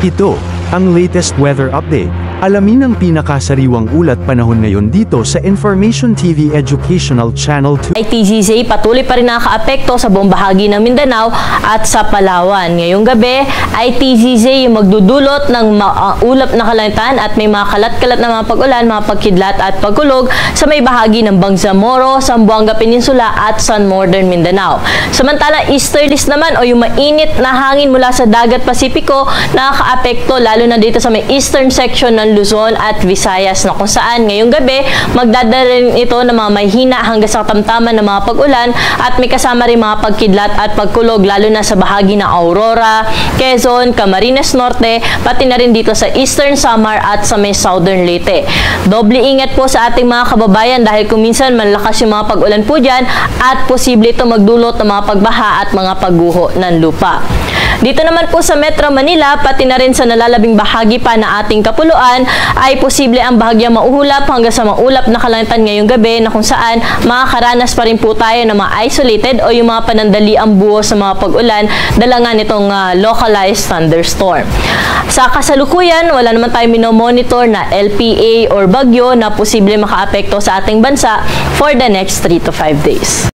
Ito, ang latest weather update. Alamin ang pinakasariwang ulat panahon ngayon dito sa Information TV Educational Channel 2. ITGZ patuloy pa rin nakakaapekto sa buong bahagi ng Mindanao at sa Palawan. Ngayong gabi, ITGZ yung magdudulot ng ulap na kalangitan at may mga kalat-kalat na mga pag-ulan, mga pagkidlat at pagkulog sa may bahagi ng Bangsamoro, Zamboanga Peninsula at San Northern Mindanao. Samantala, easterlies naman o yung mainit na hangin mula sa dagat Pasipiko nakakaapekto lalo na dito sa may eastern section ng Luzon at Visayas na kung saan ngayong gabi magdadala rin ito ng mga mahina hanggang sa katamtaman ng mga pag-ulan at may kasama rin mga pagkidlat at pagkulog lalo na sa bahagi ng Aurora, Quezon, Camarines Norte, pati na rin dito sa Eastern Samar at sa may Southern Leyte. Doble ingat po sa ating mga kababayan dahil kung minsan malakas yung mga pag-ulan po dyan at posible ito magdulot ng mga pagbaha at mga pagguho ng lupa. Dito naman po sa Metro Manila, pati na rin sa nalalabing bahagi pa na ating kapuluan, ay posible ang bahagyang mauhulap hanggang sa maulap na kalangitan ngayong gabi na kung saan makakaranas pa rin po tayo ng mga isolated o yung mga panandaliang buhos sa mga pag-ulan dala nga nitong localized thunderstorm. Sa kasalukuyan, wala naman tayo minomonitor na LPA or bagyo na posible makaapekto sa ating bansa for the next 3 to 5 days.